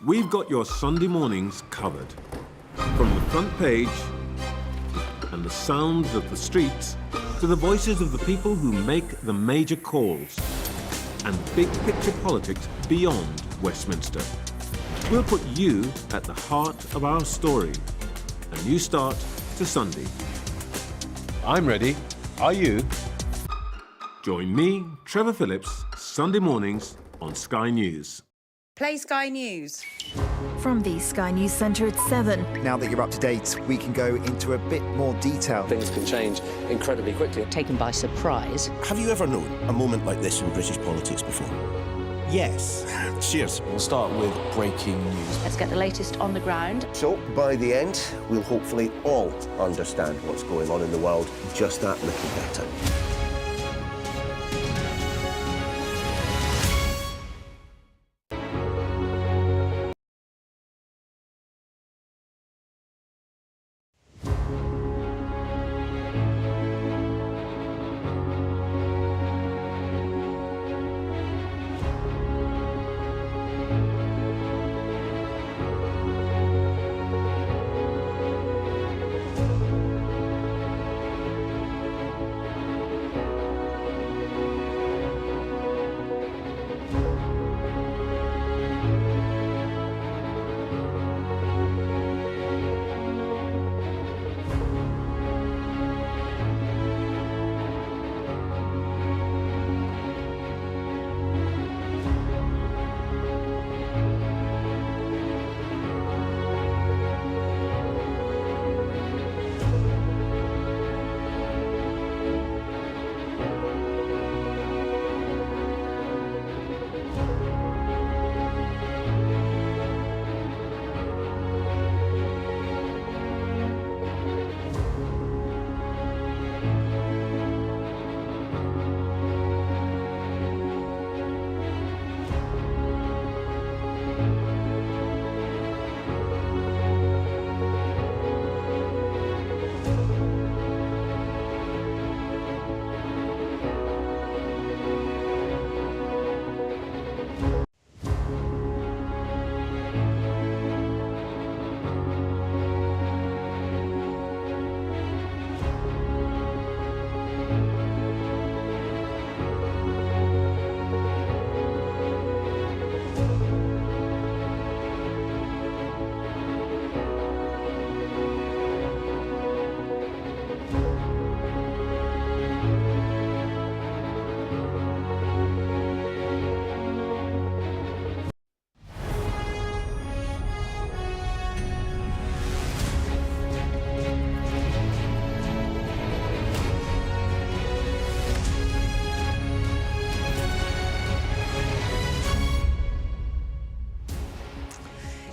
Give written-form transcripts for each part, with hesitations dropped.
We've got your Sunday mornings covered. From the front page and the sounds of the streets to the voices of the people who make the major calls and big picture politics beyond Westminster. We'll put you at the heart of our story. A new start to Sunday. I'm ready. Are you? Join me, Trevor Phillips, Sunday mornings on Sky News. Play Sky News. From the Sky News Centre at 7. Now that you're up to date, we can go into a bit more detail. Things can change incredibly quickly. Taken by surprise. Have you ever known a moment like this in British politics before? Yes. Cheers. We'll start with breaking news. Let's get the latest on the ground. So, by the end, we'll hopefully all understand what's going on in the world just that little better.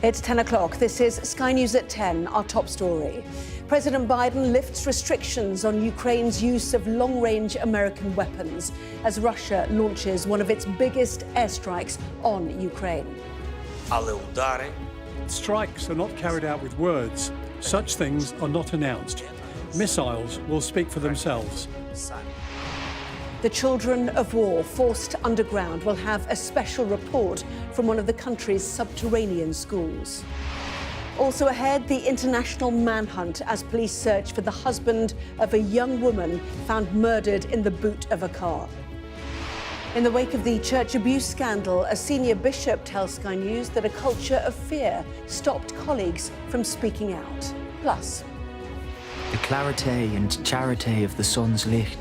It's 10 o'clock. This is Sky News at 10, our top story. President Biden lifts restrictions on Ukraine's use of long-range American weapons as Russia launches one of its biggest airstrikes on Ukraine. Strikes are not carried out with words. Such things are not announced. Missiles will speak for themselves. The children of war forced underground will have a special report from one of the country's subterranean schools. Also ahead, the international manhunt as police search for the husband of a young woman found murdered in the boot of a car. In the wake of the church abuse scandal, a senior bishop tells Sky News that a culture of fear stopped colleagues from speaking out. Plus, the clarity and charity of the sun's light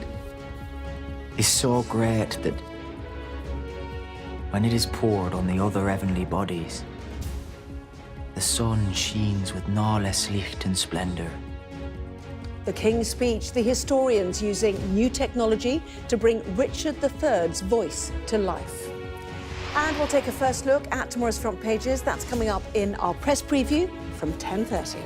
is so great that when it is poured on the other heavenly bodies, the sun sheens with no less light and splendour. the King's Speech, the historians using new technology to bring Richard III's voice to life. And we'll take a first look at tomorrow's front pages. That's coming up in our press preview from 10:30.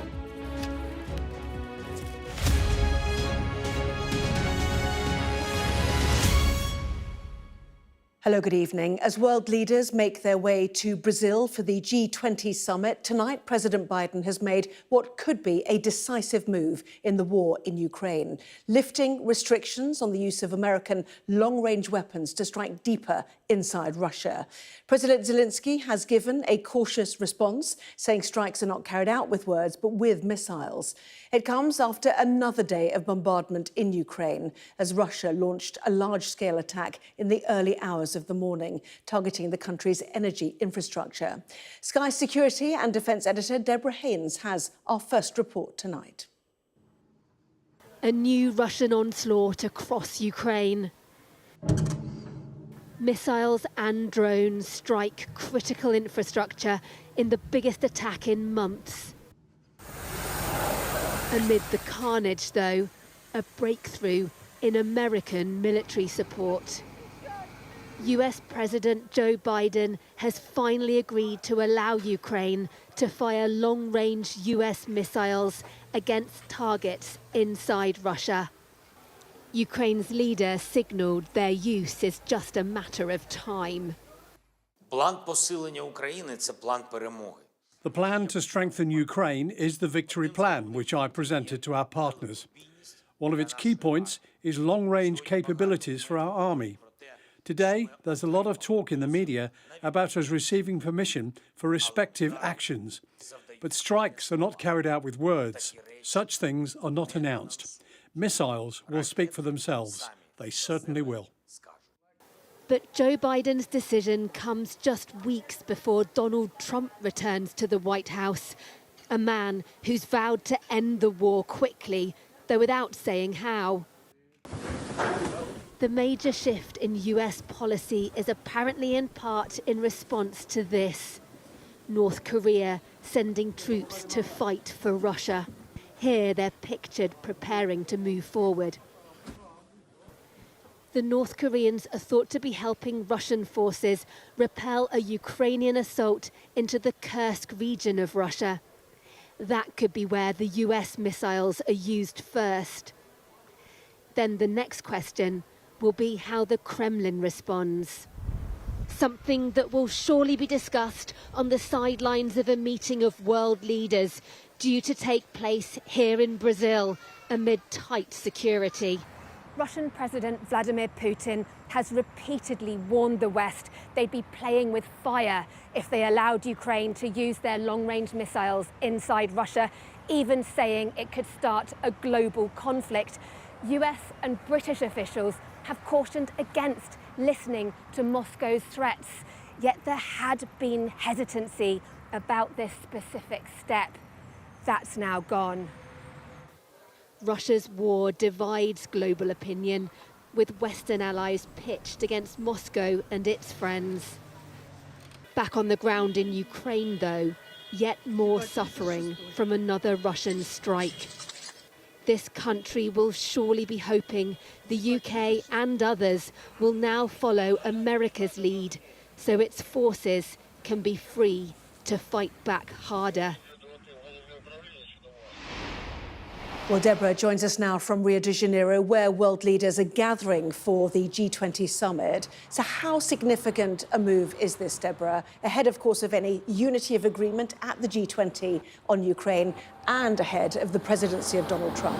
Hello, good evening. As world leaders make their way to Brazil for the G20 summit, tonight President Biden has made what could be a decisive move in the war in Ukraine, lifting restrictions on the use of American long-range weapons to strike deeper inside Russia. President Zelensky has given a cautious response, saying strikes are not carried out with words but with missiles. It comes after another day of bombardment in Ukraine as Russia launched a large-scale attack in the early hours of the morning, targeting the country's energy infrastructure. Sky security and defence editor Deborah Haynes has our first report tonight. A new Russian onslaught across Ukraine. Missiles and drones strike critical infrastructure in the biggest attack in months. Amid the carnage, though, a breakthrough in American military support. US President Joe Biden has finally agreed to allow Ukraine to fire long-range US missiles against targets inside Russia. Ukraine's leader signalled their use is just a matter of time. План посилення України – це план перемоги. The plan to strengthen Ukraine is the victory plan, which I presented to our partners. One of its key points is long-range capabilities for our army. Today, there's a lot of talk in the media about us receiving permission for respective actions. But strikes are not carried out with words. Such things are not announced. Missiles will speak for themselves. They certainly will. But Joe Biden's decision comes just weeks before Donald Trump returns to the White House, a man who's vowed to end the war quickly, though without saying how. The major shift in US policy is apparently in part in response to this. North Korea sending troops to fight for Russia. Here they're pictured preparing to move forward. The North Koreans are thought to be helping Russian forces repel a Ukrainian assault into the Kursk region of Russia. That could be where the US missiles are used first. Then the next question will be how the Kremlin responds. Something that will surely be discussed on the sidelines of a meeting of world leaders due to take place here in Brazil amid tight security. Russian President Vladimir Putin has repeatedly warned the West they'd be playing with fire if they allowed Ukraine to use their long-range missiles inside Russia, even saying it could start a global conflict. US and British officials have cautioned against listening to Moscow's threats, yet there had been hesitancy about this specific step. That's now gone. Russia's war divides global opinion, with Western allies pitched against Moscow and its friends. Back on the ground in Ukraine, though, yet more suffering from another Russian strike. This country will surely be hoping the UK and others will now follow America's lead, so its forces can be free to fight back harder. Well, Deborah joins us now from Rio de Janeiro, where world leaders are gathering for the G20 summit. So how significant a move is this, Deborah, ahead, of course, of any unity of agreement at the G20 on Ukraine and ahead of the presidency of Donald Trump?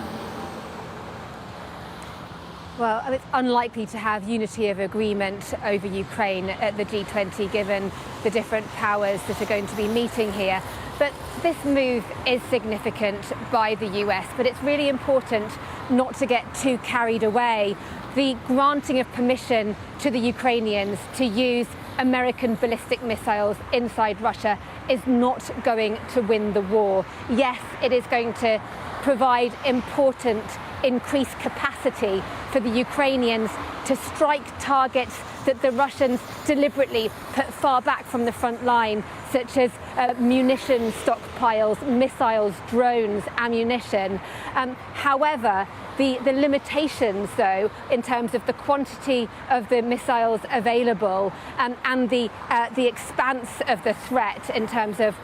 Well, it's unlikely to have unity of agreement over Ukraine at the G20, given the different powers that are going to be meeting here. But this move is significant by the US, but it's really important not to get too carried away. The granting of permission to the Ukrainians to use American ballistic missiles inside Russia is not going to win the war. Yes, it is going to provide important increased capacity for the Ukrainians to strike targets that the Russians deliberately put far back from the front line, such as munition stockpiles, missiles, drones, ammunition. However, the limitations, though, in terms of the quantity of the missiles available and the expanse of the threat in terms of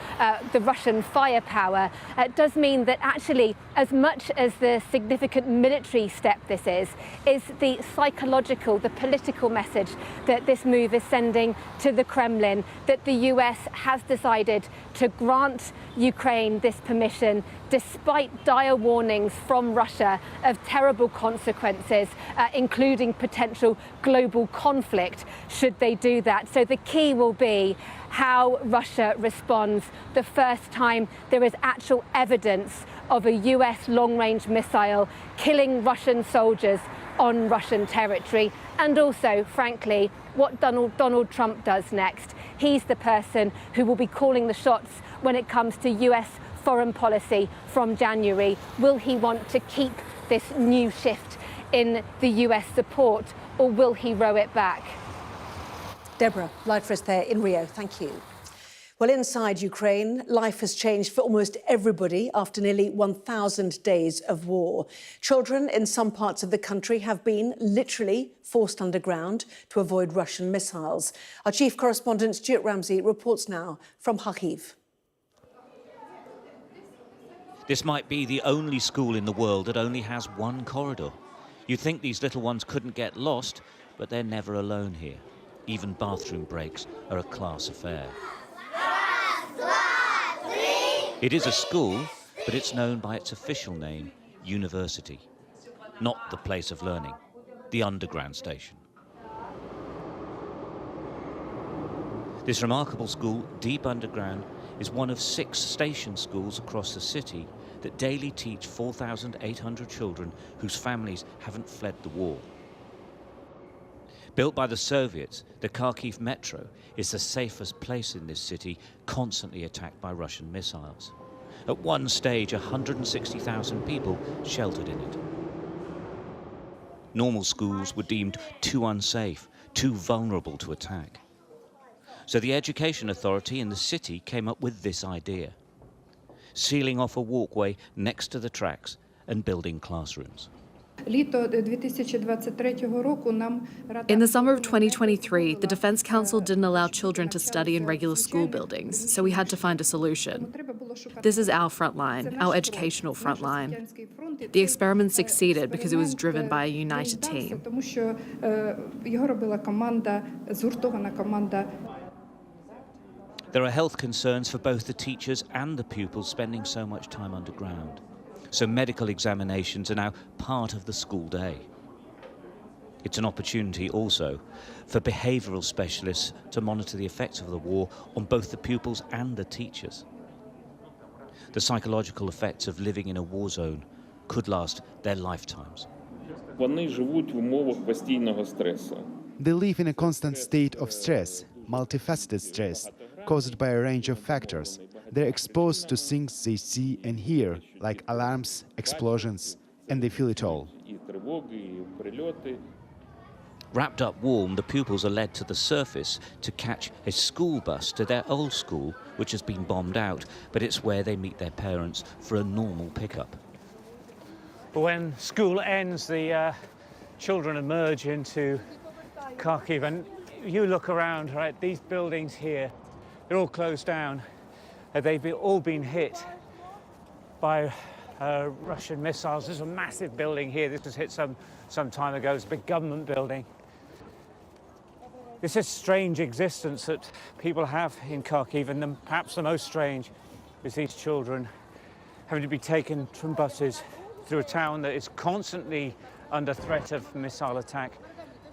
the Russian firepower, does mean that actually, as much as the significant military step this is the psychological, the political message that this move is sending to the Kremlin, that the US has decided to grant Ukraine this permission despite dire warnings from Russia of terrible consequences, including potential global conflict should they do that. So the key will be how Russia responds the first time there is actual evidence of a US long-range missile killing Russian soldiers on Russian territory, and also, frankly, what Donald Trump does next. He's the person who will be calling the shots when it comes to US foreign policy from January. Will he want to keep this new shift in the US support, or will he row it back? Deborah, live for us there in Rio. Thank you. Well, inside Ukraine, life has changed for almost everybody after nearly 1,000 days of war. Children in some parts of the country have been literally forced underground to avoid Russian missiles. Our chief correspondent, Stuart Ramsey, reports now from Kharkiv. This might be the only school in the world that only has one corridor. You'd think these little ones couldn't get lost, but they're never alone here. Even bathroom breaks are a class affair. It is a school, but it's known by its official name, university. Not the place of learning, the underground station. This remarkable school, deep underground, is one of 6 station schools across the city that daily teach 4,800 children whose families haven't fled the war. Built by the Soviets, the Kharkiv metro is the safest place in this city, constantly attacked by Russian missiles. At one stage, 160,000 people sheltered in it. Normal schools were deemed too unsafe, too vulnerable to attack. So the Education Authority in the city came up with this idea: sealing off a walkway next to the tracks and building classrooms. In the summer of 2023, the Defense Council didn't allow children to study in regular school buildings, so we had to find a solution. This is our front line, our educational front line. The experiment succeeded because it was driven by a united team. There are health concerns for both the teachers and the pupils spending so much time underground. So medical examinations are now part of the school day. It's an opportunity also for behavioural specialists to monitor the effects of the war on both the pupils and the teachers. The psychological effects of living in a war zone could last their lifetimes. They live in a constant state of stress, multifaceted stress, caused by a range of factors. They're exposed to things they see and hear, like alarms, explosions, and they feel it all. Wrapped up warm, the pupils are led to the surface to catch a school bus to their old school, which has been bombed out, but it's where they meet their parents for a normal pickup. When school ends, the children emerge into Kharkiv, and you look around, right, these buildings here, they're all closed down. They've all been hit by Russian missiles. There's a massive building here. This was hit some time ago. It's a big government building. This is a strange existence that people have in Kharkiv, and perhaps the most strange is these children having to be taken from buses through a town that is constantly under threat of missile attack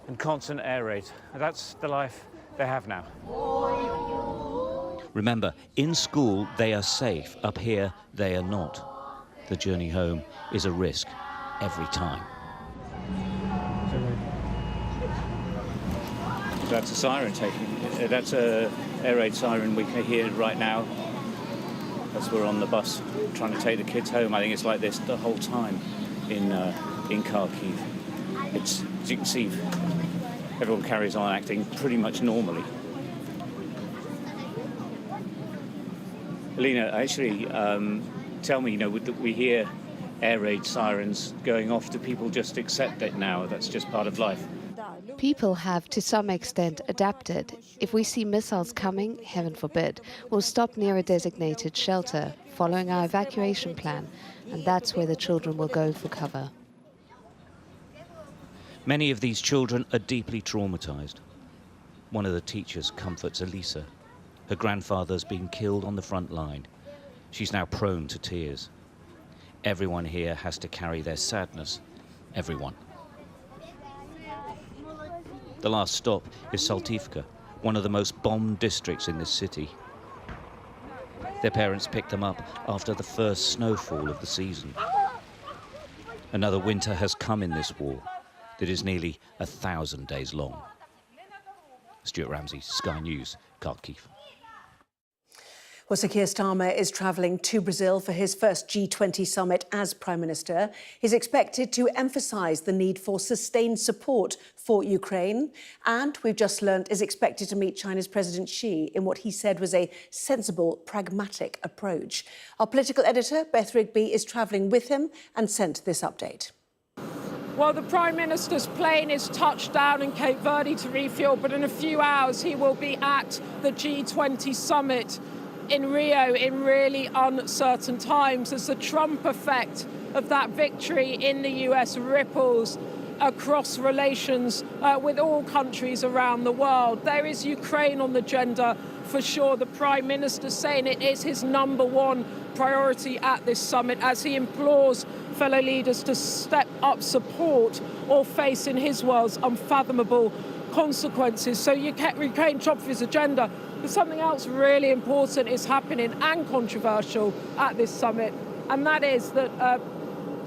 and constant air raids. That's the life they have now. Remember, in school they are safe. Up here they are not. The journey home is a risk every time. That's a siren taking. That's a air raid siren we can hear right now as we're on the bus trying to take the kids home. I think it's like this the whole time in Kharkiv. It's, as you can see, everyone carries on acting pretty much normally. Alina, actually, tell me, we hear air raid sirens going off. Do people just accept it now? That's just part of life. People have, to some extent, adapted. If we see missiles coming, heaven forbid, we'll stop near a designated shelter, following our evacuation plan, and that's where the children will go for cover. Many of these children are deeply traumatized. One of the teachers comforts Elisa. Her grandfather's been killed on the front line. She's now prone to tears. Everyone here has to carry their sadness. Everyone. The last stop is Saltivka, one of the most bombed districts in this city. Their parents picked them up after the first snowfall of the season. Another winter has come in this war that is nearly 1,000 days long. Stuart Ramsey, Sky News, Kharkiv. Well, Sir Keir Starmer is travelling to Brazil for his first G20 summit as Prime Minister. He's expected to emphasise the need for sustained support for Ukraine. And we've just learnt is expected to meet China's President Xi in what he said was a sensible, pragmatic approach. Our political editor, Beth Rigby, is travelling with him and sent this update. Well, the Prime Minister's plane is touched down in Cape Verde to refuel, but in a few hours he will be at the G20 summit in Rio in really uncertain times as the Trump effect of that victory in the US ripples across relations with all countries around the world. There is Ukraine on the agenda for sure. The Prime Minister saying it is his #1 priority at this summit as he implores fellow leaders to step up support or face, in his words, unfathomable consequences. So Ukraine top of his agenda. But something else really important is happening and controversial at this summit, and that is that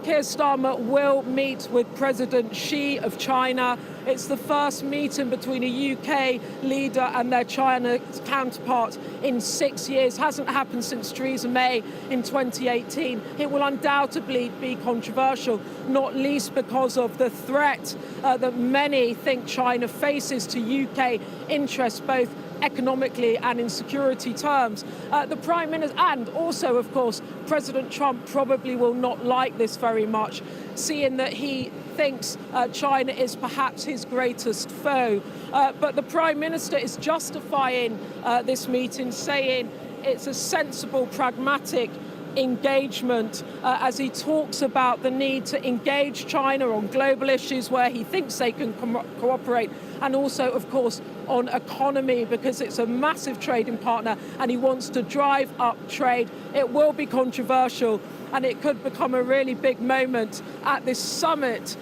Keir Starmer will meet with President Xi of China. It's the first meeting between a UK leader and their China counterpart in 6 years. Hasn't happened since Theresa May in 2018. It will undoubtedly be controversial, not least because of the threat that many think China faces to UK interests, both economically and in security terms. The Prime Minister and also, of course, President Trump probably will not like this very much, seeing that he thinks China is perhaps his greatest foe. But the Prime Minister is justifying this meeting, saying it's a sensible, pragmatic engagement as he talks about the need to engage China on global issues where he thinks they can cooperate, and also, of course, on economy because it's a massive trading partner and he wants to drive up trade. It will be controversial and it could become a really big moment at this summit,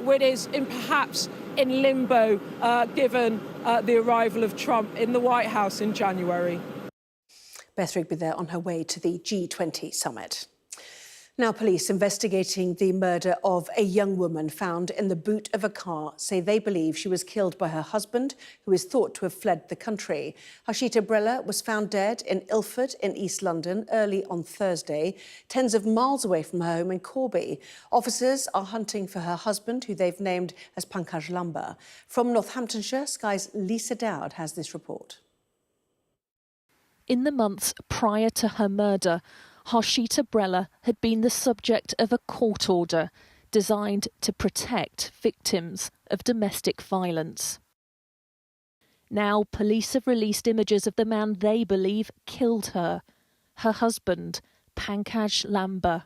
which is perhaps in limbo given the arrival of Trump in the White House in January. Beth Rigby there on her way to the G20 summit. Now, police investigating the murder of a young woman found in the boot of a car say they believe she was killed by her husband, who is thought to have fled the country. Harshita Brella was found dead in Ilford in East London early on Thursday, tens of miles away from her home in Corby. Officers are hunting for her husband, who they've named as Pankaj Lamba. From Northamptonshire, Sky's Lisa Dowd has this report. In the months prior to her murder, Harshita Brella had been the subject of a court order designed to protect victims of domestic violence. Now, police have released images of the man they believe killed her husband, Pankaj Lamba.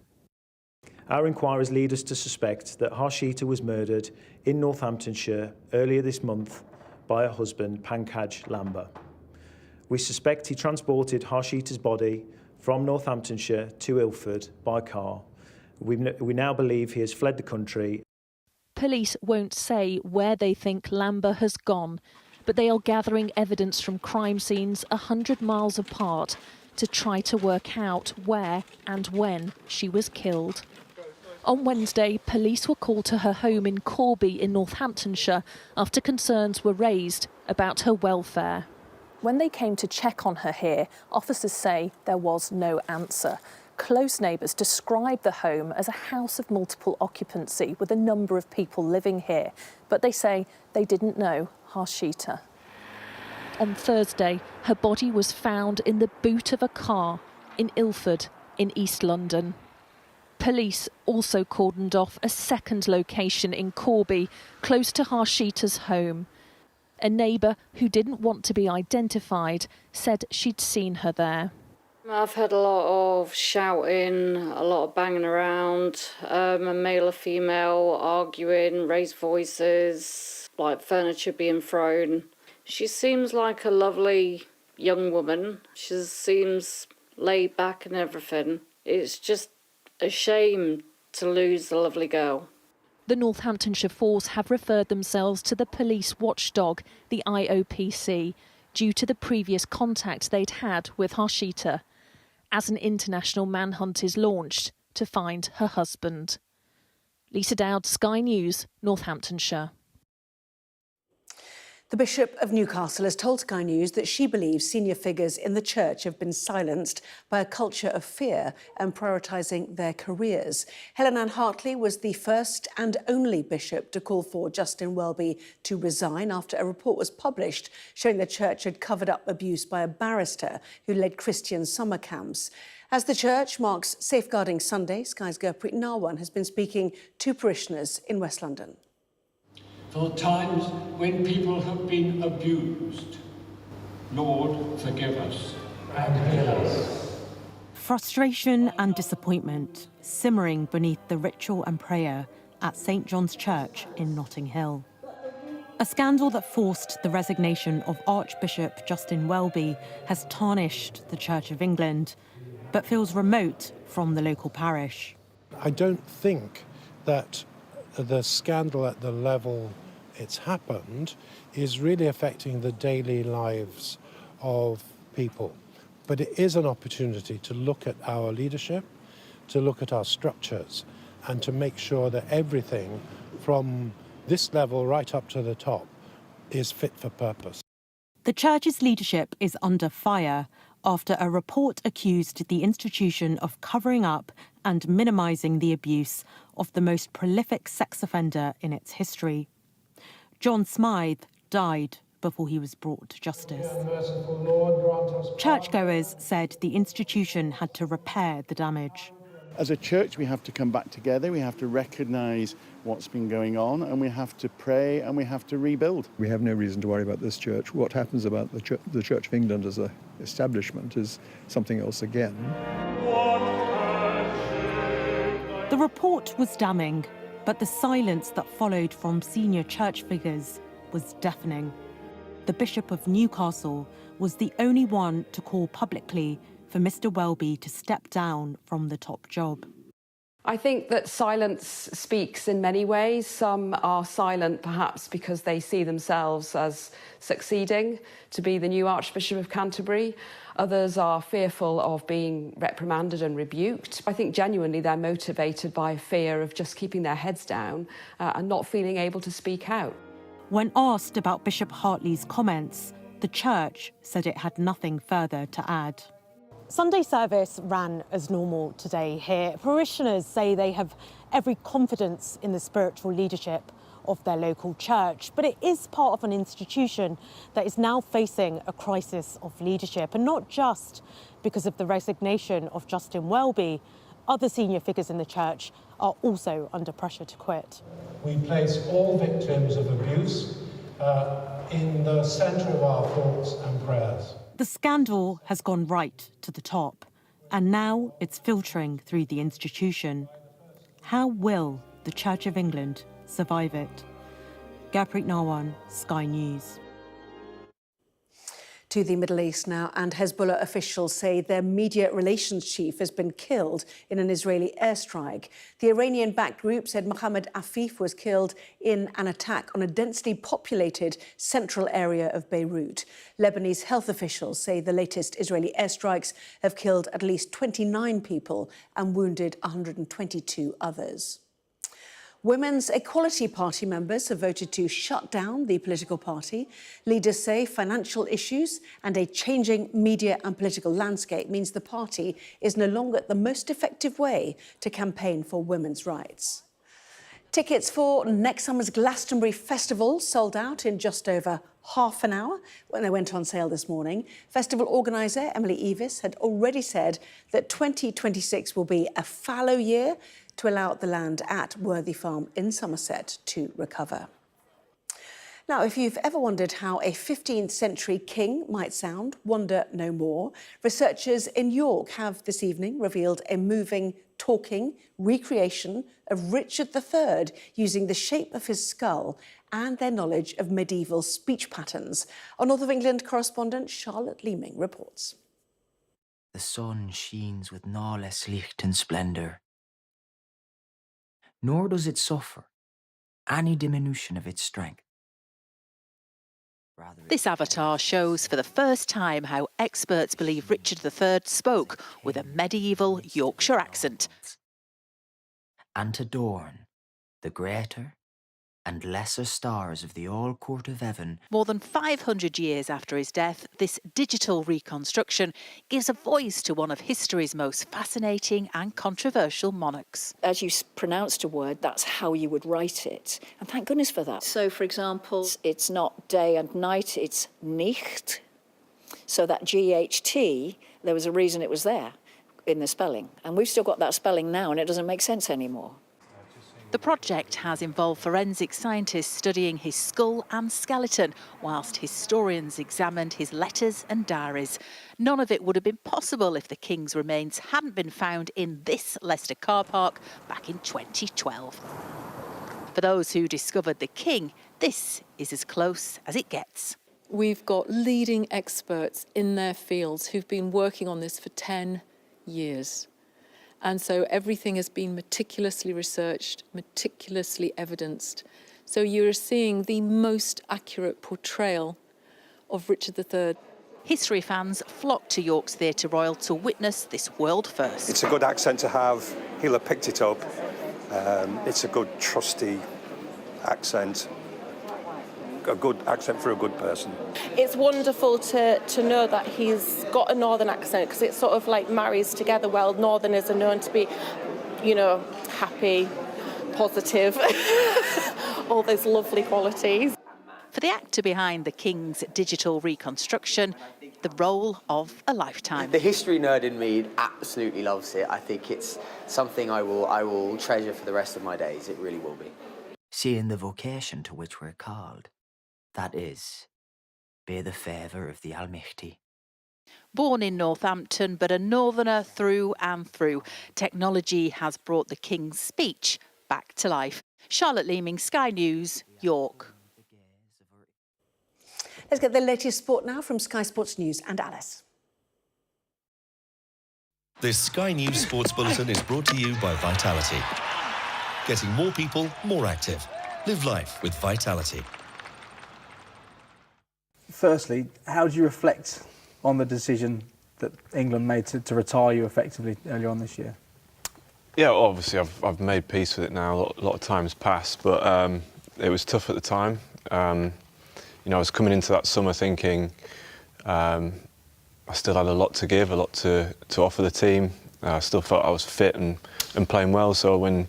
Our inquiries lead us to suspect that Harshita was murdered in Northamptonshire earlier this month by her husband, Pankaj Lamba. We suspect he transported Harshita's body from Northamptonshire to Ilford by car. We now believe he has fled the country. Police won't say where they think Lamba has gone, but they are gathering evidence from crime scenes 100 miles apart to try to work out where and when she was killed. On Wednesday, police were called to her home in Corby in Northamptonshire after concerns were raised about her welfare. When they came to check on her here, officers say there was no answer. Close neighbours described the home as a house of multiple occupancy with a number of people living here, but they say they didn't know Harshita. On Thursday, her body was found in the boot of a car in Ilford in East London. Police also cordoned off a second location in Corby, close to Harshita's home. A neighbour who didn't want to be identified said she'd seen her there. I've heard a lot of shouting, a lot of banging around, a male or female arguing, raised voices, like furniture being thrown. She seems like a lovely young woman. She seems laid back and everything. It's just a shame to lose a lovely girl. The Northamptonshire Force have referred themselves to the police watchdog, the IOPC, due to the previous contact they'd had with Harshita, as an international manhunt is launched to find her husband. Lisa Dowd, Sky News, Northamptonshire. The Bishop of Newcastle has told Sky News that she believes senior figures in the church have been silenced by a culture of fear and prioritising their careers. Helen Ann Hartley was the first and only bishop to call for Justin Welby to resign after a report was published showing the church had covered up abuse by a barrister who led Christian summer camps. As the church marks Safeguarding Sunday, Sky's Gurpreet Narwan has been speaking to parishioners in West London. For times when people have been abused, Lord, forgive us and heal us. Frustration and disappointment simmering beneath the ritual and prayer at St John's Church in Notting Hill. A scandal that forced the resignation of Archbishop Justin Welby has tarnished the Church of England, but feels remote from the local parish. I don't think that the scandal at the level it's happened is really affecting the daily lives of people. But it is an opportunity to look at our leadership, to look at our structures, and to make sure that everything from this level right up to the top is fit for purpose. The church's leadership is under fire after a report accused the institution of covering up and minimising the abuse of the most prolific sex offender in its history. John Smythe died before he was brought to justice. Churchgoers said the institution had to repair the damage. As a church, we have to come back together, we have to recognise what's been going on, and we have to pray and we have to rebuild. We have no reason to worry about this church. What happens about the Church of England as an establishment is something else again. The report was damning, but the silence that followed from senior church figures was deafening. The Bishop of Newcastle was the only one to call publicly for Mr. Welby to step down from the top job. I think that silence speaks in many ways. Some are silent perhaps because they see themselves as succeeding to be the new Archbishop of Canterbury. Others are fearful of being reprimanded and rebuked. I think genuinely they're motivated by fear of just keeping their heads down and not feeling able to speak out. When asked about Bishop Hartley's comments, the church said it had nothing further to add. Sunday service ran as normal today here. Parishioners say they have every confidence in the spiritual leadership of their local church, but it is part of an institution that is now facing a crisis of leadership, and not just because of the resignation of Justin Welby. Other senior figures in the church are also under pressure to quit. We place all victims of abuse in the centre of our thoughts and prayers. The scandal has gone right to the top, and now it's filtering through the institution. How will the Church of England survive it? Gurpreet Narwan, Sky News. To the Middle East now, and Hezbollah officials say their media relations chief has been killed in an Israeli airstrike. The Iranian-backed group said Mohammed Afif was killed in an attack on a densely populated central area of Beirut. Lebanese health officials say the latest Israeli airstrikes have killed at least 29 people and wounded 122 others. Women's Equality Party members have voted to shut down the political party. Leaders say financial issues and a changing media and political landscape means the party is no longer the most effective way to campaign for women's rights. Tickets for next summer's Glastonbury Festival sold out in just over half an hour when they went on sale this morning. Festival organiser Emily Evis had already said that 2026 will be a fallow year to allow the land at Worthy Farm in Somerset to recover. Now, if you've ever wondered how a 15th century king might sound, wonder no more. Researchers in York have this evening revealed a moving talking recreation of Richard III using the shape of his skull and their knowledge of medieval speech patterns. Our North of England correspondent Charlotte Leeming reports. The sun sheens with no less licht and splendour, nor does it suffer any diminution of its strength. This avatar shows for the first time how experts believe Richard III spoke with a medieval Yorkshire accent. And to adorn the greater and lesser stars of the all court of heaven. More than 500 years after his death, this digital reconstruction gives a voice to one of history's most fascinating and controversial monarchs. As you pronounced a word, that's how you would write it. And thank goodness for that. So, for example, it's not day and night, it's nicht. So that GHT, there was a reason it was there in the spelling. And we've still got that spelling now, and it doesn't make sense anymore. The project has involved forensic scientists studying his skull and skeleton, whilst historians examined his letters and diaries. None of it would have been possible if the King's remains hadn't been found in this Leicester car park back in 2012. For those who discovered the King, this is as close as it gets. We've got leading experts in their fields who've been working on this for 10 years. And so everything has been meticulously researched, meticulously evidenced. So you're seeing the most accurate portrayal of Richard III. History fans flock to York's Theatre Royal to witness this world first. It's a good accent to have. He'll have picked it up. It's a good, trusty accent. A good accent for a good person. It's wonderful to know that he's got a northern accent, because it sort of like marries together well. Northerners are known to be, you know, happy, positive, all those lovely qualities. For the actor behind the King's digital reconstruction, the role of a lifetime. The history nerd in me absolutely loves it. I think it's something I will treasure for the rest of my days. It really will be. Seeing the vocation to which we're called, that is, be the favour of the Almighty. Born in Northampton, but a northerner through and through, technology has brought the King's speech back to life. Charlotte Leeming, Sky News, York. Let's get the latest sport now from Sky Sports News and Alice. This Sky News Sports Bulletin is brought to you by Vitality. Getting more people more active. Live life with Vitality. Firstly, how do you reflect on the decision that England made to retire you effectively earlier on this year? Yeah, obviously I've made peace with it now. A lot of time's passed, but it was tough at the time. You know, I was coming into that summer thinking I still had a lot to give, a lot to offer the team. I still felt I was fit and playing well. So when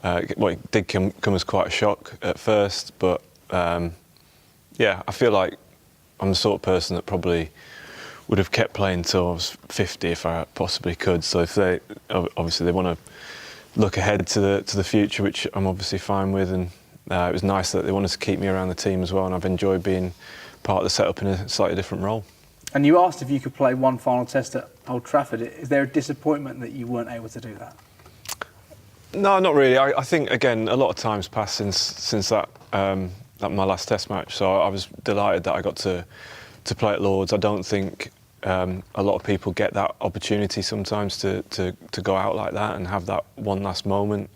it did come as quite a shock at first, but yeah, I feel like I'm the sort of person that probably would have kept playing until I was 50 if I possibly could. So if they obviously want to look ahead to the future, which I'm obviously fine with, and it was nice that they wanted to keep me around the team as well, and I've enjoyed being part of the setup in a slightly different role. And you asked if you could play one final test at Old Trafford. Is there a disappointment that you weren't able to do that? No, not really. I think, again, a lot of time's passed since that my last Test match, so I was delighted that I got to play at Lord's. I don't think a lot of people get that opportunity sometimes to go out like that and have that one last moment,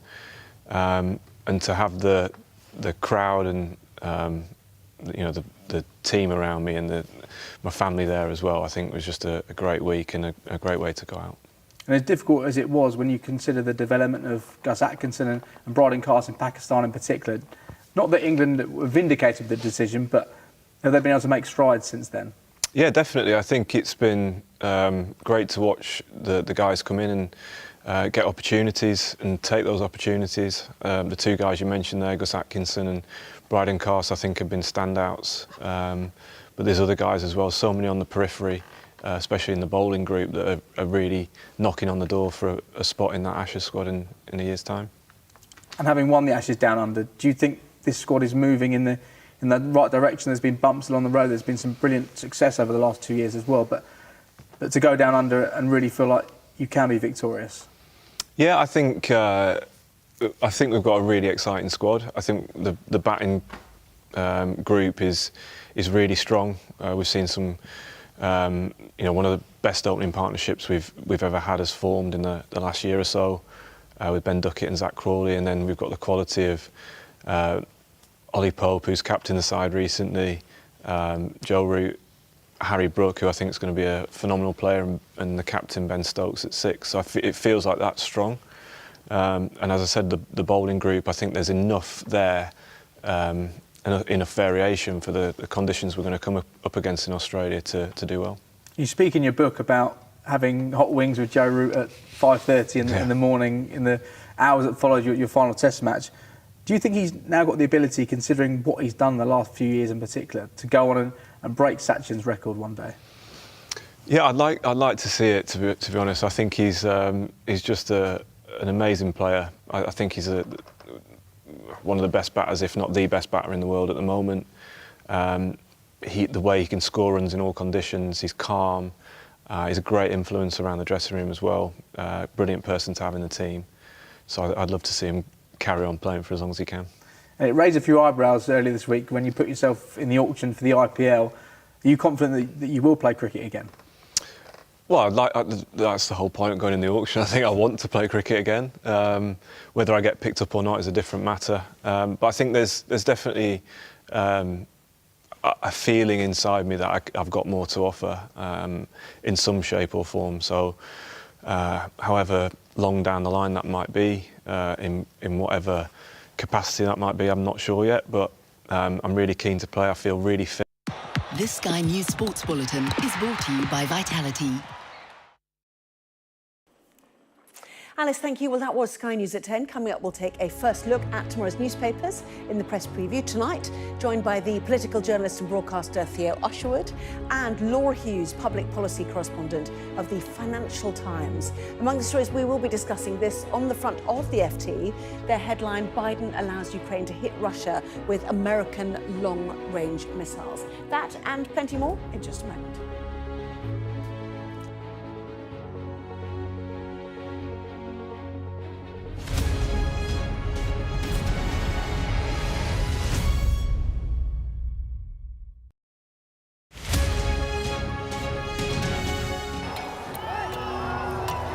and to have the crowd and you know the team around me and my family there as well. I think it was just a great week and a great way to go out. And as difficult as it was, when you consider the development of Gus Atkinson and Bryden Carson in Pakistan in particular, not that England were vindicated the decision, but have they been able to make strides since then? Yeah, definitely. I think it's been great to watch the guys come in and get opportunities and take those opportunities. The two guys you mentioned there, Gus Atkinson and Bryden Carson, I think have been standouts. But there's other guys as well, so many on the periphery, especially in the bowling group, that are really knocking on the door for a spot in that Ashes squad in a year's time. And having won the Ashes Down Under, do you think this squad is moving in the right direction? There's been bumps along the road. There's been some brilliant success over the last 2 years as well. But to go down under and really feel like you can be victorious. Yeah, I think we've got a really exciting squad. I think the batting group is really strong. We've seen some, one of the best opening partnerships we've ever had has formed in the last year or so with Ben Duckett and Zach Crawley, and then we've got the quality of Ollie Pope, who's captained the side recently, Joe Root, Harry Brook, who I think is going to be a phenomenal player, and the captain Ben Stokes at 6. So it feels like that's strong. And as I said, the bowling group, I think there's enough there, enough variation for the conditions we're going to come up against in Australia to do well. You speak in your book about having hot wings with Joe Root at 5:30 in the morning, in the hours that followed your final Test match. Do you think he's now got the ability, considering what he's done the last few years in particular, to go on and break Sachin's record one day? Yeah, I'd like to see it. To be honest, I think he's just an amazing player. I think he's one of the best batters, if not the best batter in the world at the moment. The way he can score runs in all conditions, he's calm. He's a great influence around the dressing room as well. Brilliant person to have in the team. So I'd love to see him carry on playing for as long as he can. And it raised a few eyebrows earlier this week when you put yourself in the auction for the IPL. Are you confident that you will play cricket again? Well, that's the whole point of going in the auction. I think I want to play cricket again. Whether I get picked up or not is a different matter. But I think there's definitely a feeling inside me that I've got more to offer in some shape or form. So however long down the line that might be, in whatever capacity that might be, I'm not sure yet, but I'm really keen to play. I feel really fit. This Sky News Sports Bulletin is brought to you by Vitality. Alice, thank you. Well, that was Sky News at 10. Coming up, we'll take a first look at tomorrow's newspapers in the press preview tonight, joined by the political journalist and broadcaster Theo Usherwood and Laura Hughes, public policy correspondent of the Financial Times. Among the stories we will be discussing, this on the front of the FT, their headline, Biden allows Ukraine to hit Russia with American long-range missiles. That and plenty more in just a moment.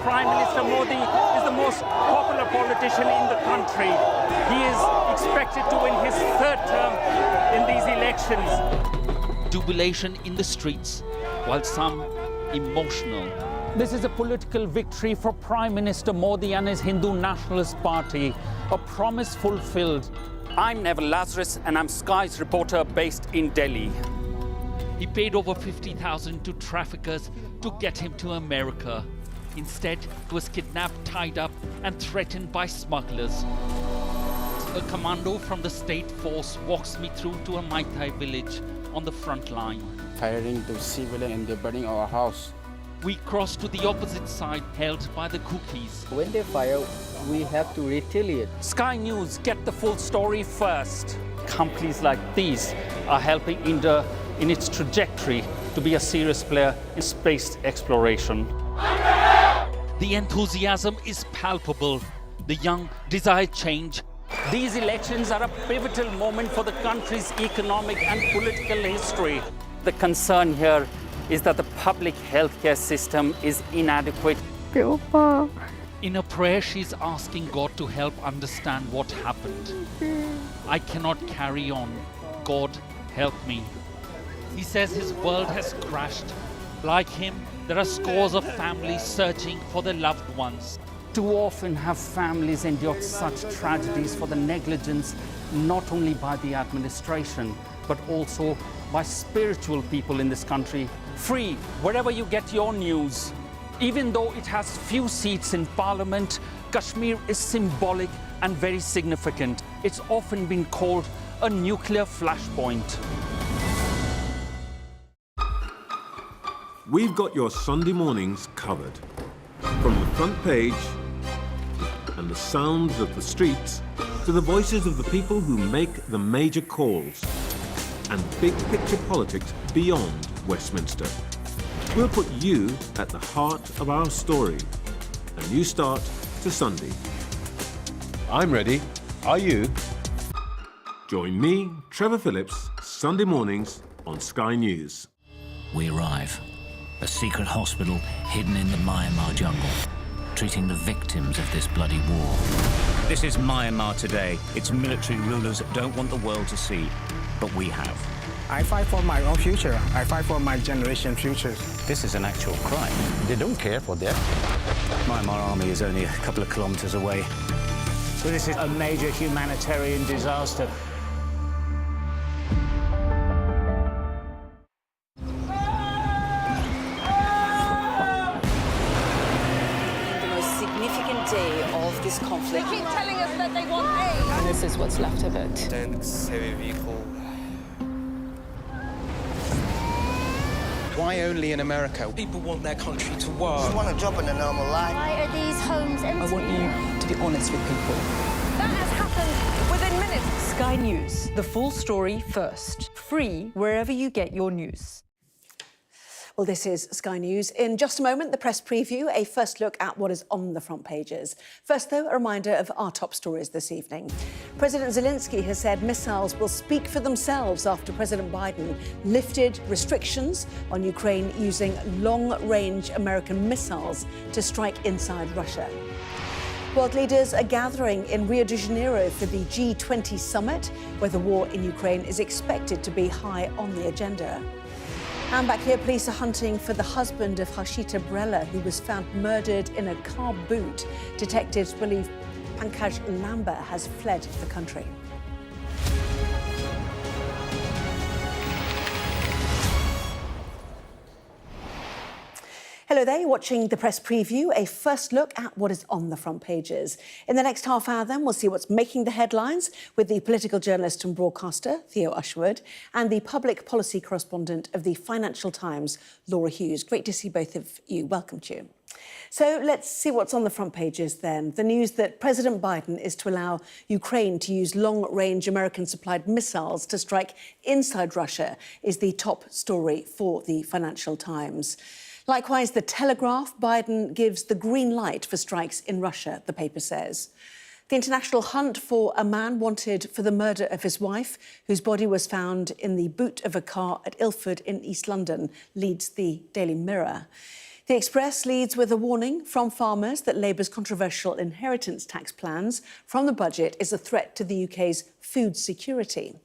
Prime Minister Modi is the most popular politician in the country. He is expected to win his third term in these elections. Jubilation in the streets, while some emotional. This is a political victory for Prime Minister Modi and his Hindu Nationalist Party, a promise fulfilled. I'm Neville Lazarus and I'm Sky's reporter based in Delhi. He paid over $50,000 to traffickers to get him to America. Instead, he was kidnapped, tied up, and threatened by smugglers. A commando from the state force walks me through to a Mai Tai village on the front line. Firing the civilian and they're burning our house. We cross to the opposite side, held by the cookies. When they fire, we have to retaliate. Sky News, get the full story first. Companies like these are helping India in its trajectory to be a serious player in space exploration. The enthusiasm is palpable. The young desire change. These elections are a pivotal moment for the country's economic and political history. The concern here is that the public healthcare system is inadequate. In a prayer, she's asking God to help understand what happened. I cannot carry on. God, help me. He says his world has crashed. Like him, there are scores of families searching for their loved ones. Too often have families endured such tragedies for the negligence not only by the administration, but also by spiritual people in this country. Free wherever you get your news. Even though it has few seats in Parliament, Kashmir is symbolic and very significant. It's often been called a nuclear flashpoint. We've got your Sunday mornings covered. From the front page and the sounds of the streets to the voices of the people who make the major calls and big picture politics beyond Westminster. We'll put you at the heart of our story. A new start to Sunday. I'm ready. Are you? Join me, Trevor Phillips, Sunday mornings on Sky News. We arrive. A secret hospital hidden in the Myanmar jungle, treating the victims of this bloody war. This is Myanmar today. Its military rulers don't want the world to see, but we have. I fight for my own future. I fight for my generation's future. This is an actual crime. They don't care for that. Myanmar army is only a couple of kilometers away. So this is a major humanitarian disaster. The most significant day of this conflict. They keep telling us that they want aid. And this is what's left of it. Heavy vehicle. Why only in America? People want their country to work. Just want a job in a normal life. Why are these homes empty? I want you to be honest with people. That has happened within minutes. Sky News, the full story first. Free wherever you get your news. Well, this is Sky News. In just a moment, the press preview, a first look at what is on the front pages. First, though, a reminder of our top stories this evening. President Zelensky has said missiles will speak for themselves after President Biden lifted restrictions on Ukraine using long-range American missiles to strike inside Russia. World leaders are gathering in Rio de Janeiro for the G20 summit, where the war in Ukraine is expected to be high on the agenda. And back here, police are hunting for the husband of Harshita Brella, who was found murdered in a car boot. Detectives believe Pankaj Lamba has fled the country. Hello there, you're watching the press preview, a first look at what is on the front pages. In the next half hour then, we'll see what's making the headlines with the political journalist and broadcaster, Theo Ushwood, and the public policy correspondent of the Financial Times, Laura Hughes. Great to see both of you. Welcome to you. So let's see what's on the front pages then. The news that President Biden is to allow Ukraine to use long-range American-supplied missiles to strike inside Russia is the top story for the Financial Times. Likewise, The Telegraph, Biden gives the green light for strikes in Russia, the paper says. The international hunt for a man wanted for the murder of his wife, whose body was found in the boot of a car at Ilford in East London, leads the Daily Mirror. The Express leads with a warning from farmers that Labour's controversial inheritance tax plans from the budget is a threat to the UK's food security.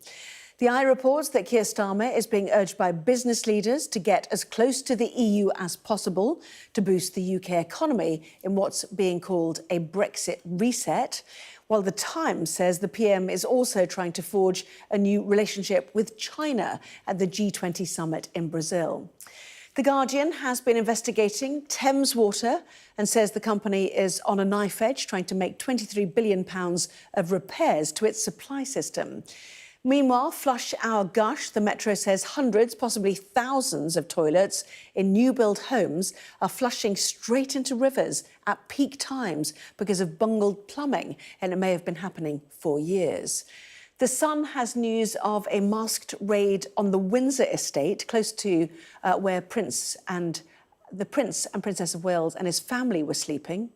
The Eye reports that Keir Starmer is being urged by business leaders to get as close to the EU as possible to boost the UK economy in what's being called a Brexit reset, while The Times says the PM is also trying to forge a new relationship with China at the G20 summit in Brazil. The Guardian has been investigating Thames Water and says the company is on a knife edge trying to make £23 billion of repairs to its supply system. Meanwhile, Flush Our Gush, the Metro says hundreds, possibly thousands of toilets in new-build homes are flushing straight into rivers at peak times because of bungled plumbing, and it may have been happening for years. The Sun has news of a masked raid on the Windsor estate, close to where the Prince and Princess of Wales and his family were sleeping.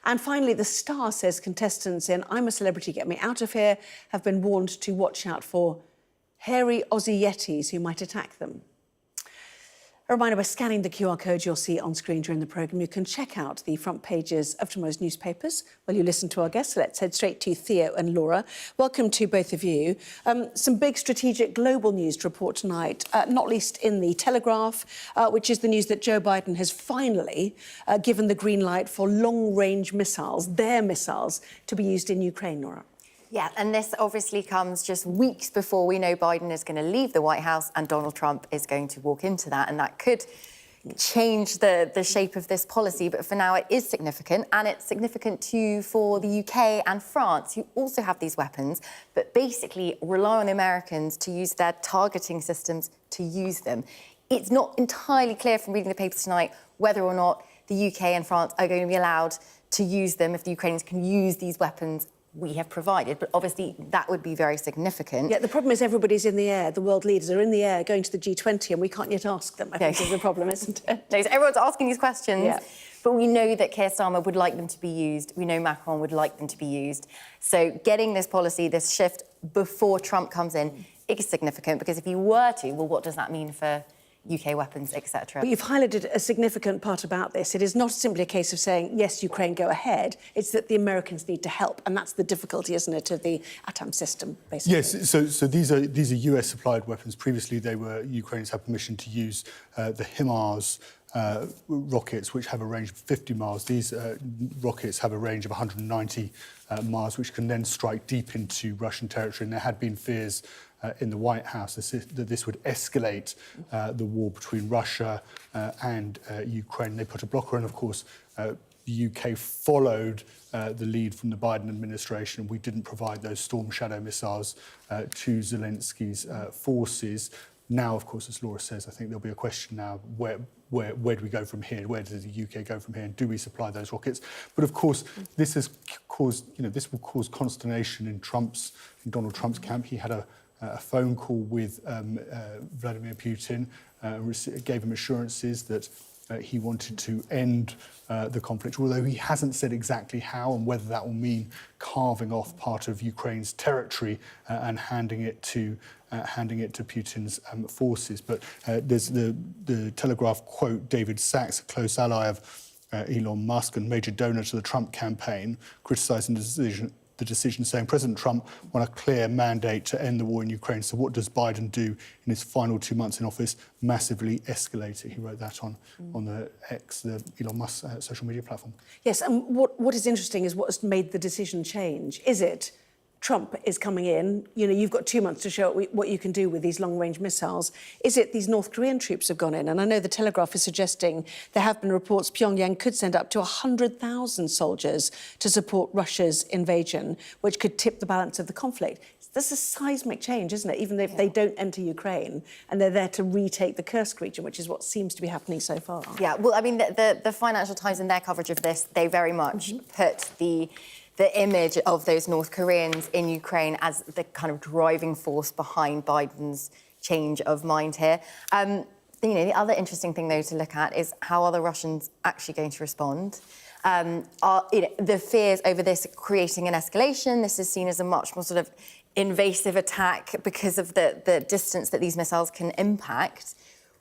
And finally, The Star says contestants in I'm a Celebrity, Get Me Out of Here have been warned to watch out for hairy Aussie Yetis who might attack them. A reminder, by scanning the QR code you'll see on screen during the programme, you can check out the front pages of tomorrow's newspapers while you listen to our guests. So let's head straight to Theo and Laura. Welcome to both of you. Some big strategic global news to report tonight, not least in The Telegraph, which is the news that Joe Biden has finally given the green light for long-range missiles, their missiles, to be used in Ukraine, Laura. Yeah, and this obviously comes just weeks before we know Biden is going to leave the White House and Donald Trump is going to walk into that, and that could change the shape of this policy. But for now, it is significant, and it's significant too for the UK and France, who also have these weapons, but basically rely on the Americans to use their targeting systems to use them. It's not entirely clear from reading the papers tonight whether or not the UK and France are going to be allowed to use them, if the Ukrainians can use these weapons we have provided, but obviously that would be very significant. Yeah, the problem is everybody's in the air. The world leaders are in the air going to the G20 and we can't yet ask them, I think is the problem, isn't it? No, so everyone's asking these questions. Yeah. But we know that Keir Starmer would like them to be used. We know Macron would like them to be used. So getting this policy, this shift before Trump comes in is significant, because if you were to, well, what does that mean for UK weapons, etc.? But you've highlighted a significant part about this. It is not simply a case of saying, yes, Ukraine, go ahead. It's that the Americans need to help, and that's the difficulty, isn't it, of the ATAM system, basically? Yes, so these are US-supplied weapons. Previously, Ukrainians had permission to use the HIMARS rockets, which have a range of 50 miles. These rockets have a range of 190 miles, which can then strike deep into Russian territory. And there had been fears in the White House that this would escalate the war between Russia and Ukraine. They put a blocker, and of course, the UK followed the lead from the Biden administration. We didn't provide those Storm Shadow missiles to Zelensky's forces. Now, of course, as Laura says, I think there'll be a question now, where do we go from here? Where does the UK go from here? And do we supply those rockets? But of course, this has caused, this will cause consternation in Donald Trump's camp. He had a phone call with Vladimir Putin, gave him assurances that he wanted to end the conflict, although he hasn't said exactly how and whether that will mean carving off part of Ukraine's territory and handing it to Putin's forces. But there's the Telegraph quote David Sachs, a close ally of Elon Musk and major donor to the Trump campaign, criticising the decision, saying President Trump want a clear mandate to end the war in Ukraine. So what does Biden do in his final 2 months in office? Massively escalate it. He wrote that on the X, the Elon Musk social media platform. Yes, and what is interesting is what has made the decision change. Is it Trump is coming in, you've got 2 months to show what you can do with these long-range missiles. Is it these North Korean troops have gone in? And I know the Telegraph is suggesting there have been reports Pyongyang could send up to 100,000 soldiers to support Russia's invasion, which could tip the balance of the conflict. That's a seismic change, isn't it? Even if they don't enter Ukraine and they're there to retake the Kursk region, which is what seems to be happening so far. Yeah, well, I mean, the Financial Times in their coverage of this, they very much put the image of those North Koreans in Ukraine as the kind of driving force behind Biden's change of mind here. The other interesting thing, though, to look at is how are the Russians actually going to respond? The fears over this creating an escalation. This is seen as a much more sort of invasive attack because of the distance that these missiles can impact.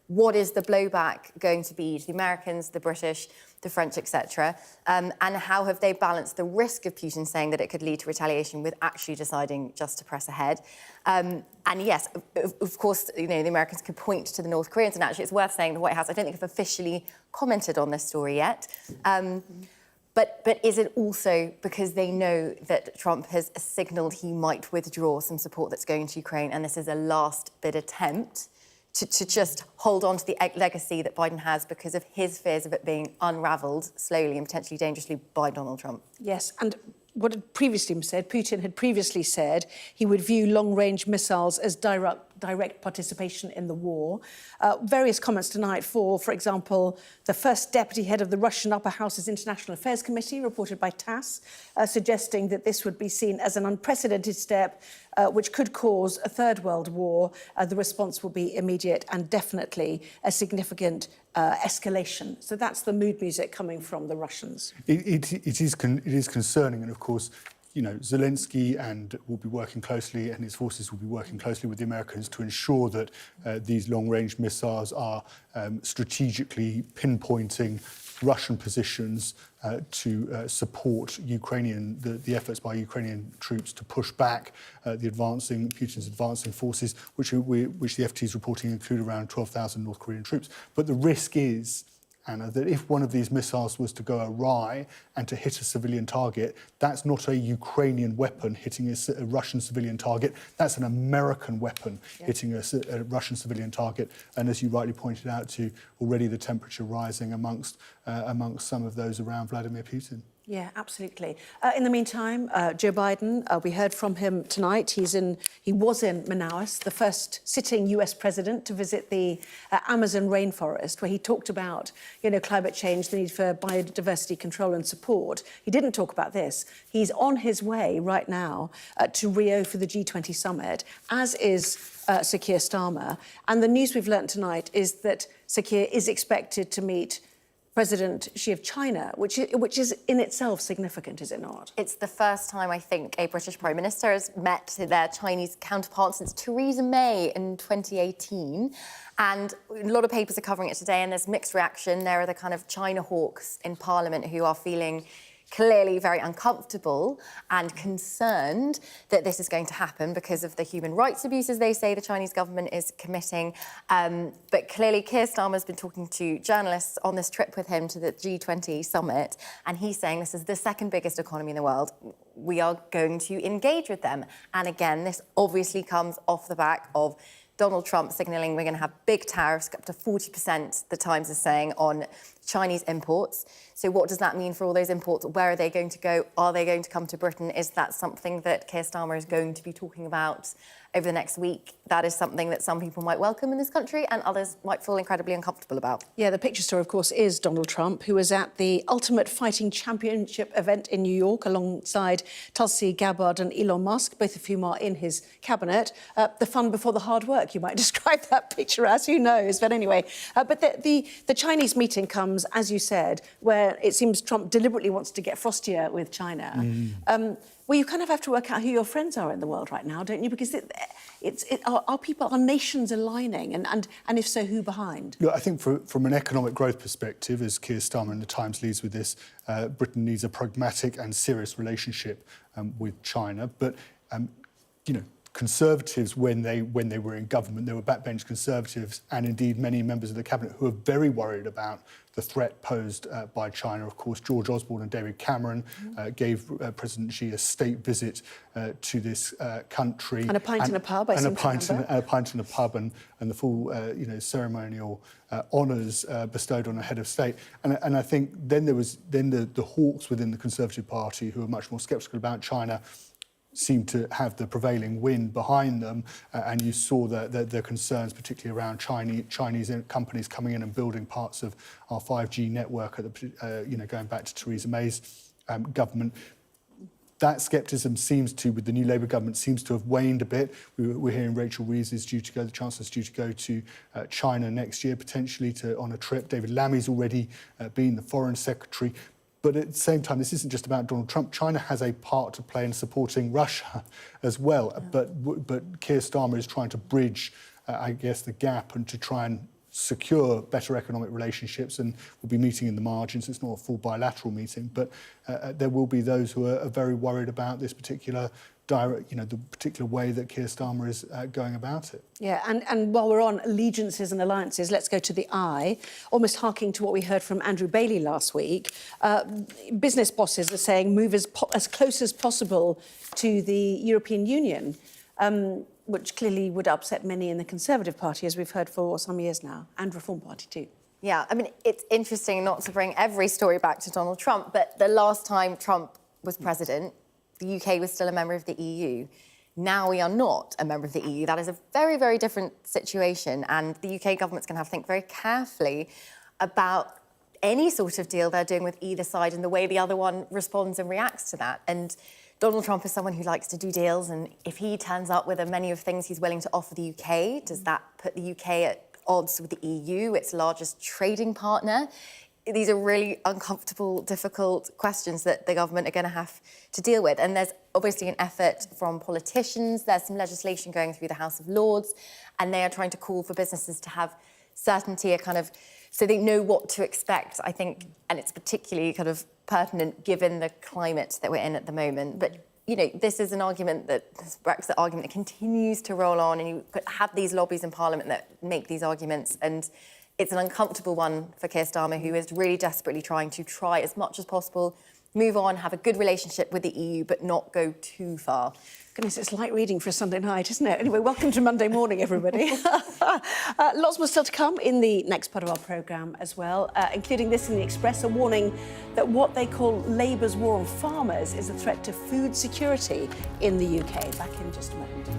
What is the blowback going to be to the Americans, the British, the French, etc.? And how have they balanced the risk of Putin saying that it could lead to retaliation with actually deciding just to press ahead? And yes, of course, the Americans could point to the North Koreans, and actually it's worth saying the White House, I don't think, have officially commented on this story yet. But is it also because they know that Trump has signalled he might withdraw some support that's going to Ukraine, and this is a last-bid attempt to just hold on to the legacy that Biden has because of his fears of it being unravelled slowly and potentially dangerously by Donald Trump? Yes, and what had previously been said, Putin had previously said he would view long-range missiles as direct participation in the war. Various comments tonight for example, the first deputy head of the Russian Upper House's International Affairs Committee, reported by TASS, suggesting that this would be seen as an unprecedented step which could cause a third world war. The response will be immediate and definitely a significant escalation. So that's the mood music coming from the Russians. It is concerning, and of course, Zelensky will be working closely, and his forces will be working closely with the Americans to ensure that these long-range missiles are strategically pinpointing Russian positions to support the efforts by Ukrainian troops to push back Putin's advancing forces, which the FT is reporting include around 12,000 North Korean troops. But the risk is, Anna, that if one of these missiles was to go awry and to hit a civilian target, that's not a Ukrainian weapon hitting a Russian civilian target. That's an American weapon hitting a Russian civilian target. And as you rightly pointed out, already the temperature rising amongst some of those around Vladimir Putin. Yeah, absolutely. In the meantime, Joe Biden, we heard from him tonight. He was in Manaus, the first sitting US president to visit the Amazon rainforest, where he talked about, climate change, the need for biodiversity control and support. He didn't talk about this. He's on his way right now to Rio for the G20 summit, as is Sir Keir Starmer. And the news we've learnt tonight is that Sir Keir is expected to meet President Xi of China, which is in itself significant, is it not? It's the first time, I think, a British Prime Minister has met their Chinese counterpart since Theresa May in 2018. And a lot of papers are covering it today, and there's mixed reaction. There are the kind of China hawks in Parliament who are feeling clearly very uncomfortable and concerned that this is going to happen because of the human rights abuses they say the Chinese government is committing. But clearly Keir Starmer's been talking to journalists on this trip with him to the G20 summit, and he's saying this is the second biggest economy in the world. We are going to engage with them. And again, this obviously comes off the back of Donald Trump signalling we're going to have big tariffs, up to 40%, the Times is saying, on Chinese imports. So what does that mean for all those imports? Where are they going to go? Are they going to come to Britain? Is that something that Keir Starmer is going to be talking about over the next week? That is something that some people might welcome in this country and others might feel incredibly uncomfortable about. Yeah, the picture story, of course, is Donald Trump, who was at the Ultimate Fighting Championship event in New York alongside Tulsi Gabbard and Elon Musk, both of whom are in his cabinet. The fun before the hard work, you might describe that picture as, who knows? But anyway, but the Chinese meeting comes, as you said, where it seems Trump deliberately wants to get frostier with China. Well, you kind of have to work out who your friends are in the world right now, don't you? Because are nations aligning? And if so, who behind? Look, I think from an economic growth perspective, as Keir Starmer in the Times leads with this, Britain needs a pragmatic and serious relationship with China. But, you know, Conservatives, when they were in government, there were backbench Conservatives and indeed many members of the cabinet who are very worried about the threat posed by China. Of course, George Osborne and David Cameron gave President Xi a state visit to this country. And a pint in a pub, I seem to remember. And a pint in a pub and the full ceremonial honours bestowed on a head of state. And I think then there was the hawks within the Conservative Party who are much more sceptical about China seemed to have the prevailing wind behind them, and you saw the concerns, particularly around Chinese companies coming in and building parts of our 5G network, going back to Theresa May's government. That scepticism with the new Labour government, seems to have waned a bit. We're hearing Rachel Reeves the Chancellor's due to go to China next year, potentially on a trip. David Lammy's already been the Foreign Secretary. But at the same time, this isn't just about Donald Trump. China has a part to play in supporting Russia as well. Yeah. But Keir Starmer is trying to bridge, I guess, the gap and to try and secure better economic relationships, and we'll be meeting in the margins. It's not a full bilateral meeting, but there will be those who are very worried about this particular the particular way that Keir Starmer is going about it. Yeah, and while we're on allegiances and alliances, let's go to the I, almost harking to what we heard from Andrew Bailey last week. Business bosses are saying move as close as possible to the European Union, which clearly would upset many in the Conservative Party, as we've heard for some years now, and Reform Party too. Yeah, I mean, it's interesting not to bring every story back to Donald Trump, but the last time Trump was president, the UK was still a member of the EU. Now we are not a member of the EU. That is a very, very different situation. And the UK government's going to have to think very carefully about any sort of deal they're doing with either side and the way the other one responds and reacts to that. And Donald Trump is someone who likes to do deals. And if he turns up with many of things he's willing to offer the UK, does that put the UK at odds with the EU, its largest trading partner? These are really uncomfortable, difficult questions that the government are going to have to deal with. And there's obviously an effort from politicians. There's some legislation going through the House of Lords, and they are trying to call for businesses to have certainty, so they know what to expect, I think. And it's particularly pertinent given the climate that we're in at the moment. But, this is an argument this Brexit argument that continues to roll on, and you have these lobbies in Parliament that make these arguments. And it's an uncomfortable one for Keir Starmer, who is really desperately trying as much as possible, move on, have a good relationship with the EU, but not go too far. Goodness, it's light reading for a Sunday night, isn't it? Anyway, welcome to Monday morning, everybody. Lots more still to come in the next part of our programme as well, including this in the Express, a warning that what they call Labour's war on farmers is a threat to food security in the UK. Back in just a moment.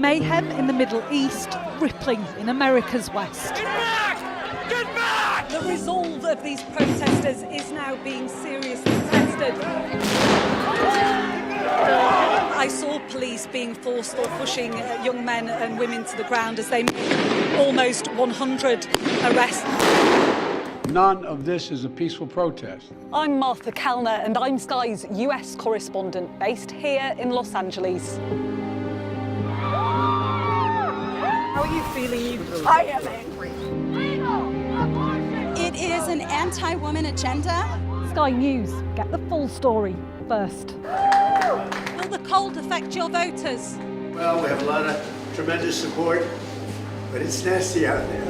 Mayhem in the Middle East, rippling in America's West. Get back! Get back! The resolve of these protesters is now being seriously tested. I saw police being forced or pushing young men and women to the ground as they made almost 100 arrests. None of this is a peaceful protest. I'm Martha Kellner and I'm Sky's US correspondent based here in Los Angeles. How are you feeling? I am angry. It is an anti-woman agenda. Sky News, get the full story first. Will the cold affect your voters? Well, we have a lot of tremendous support, but it's nasty out there.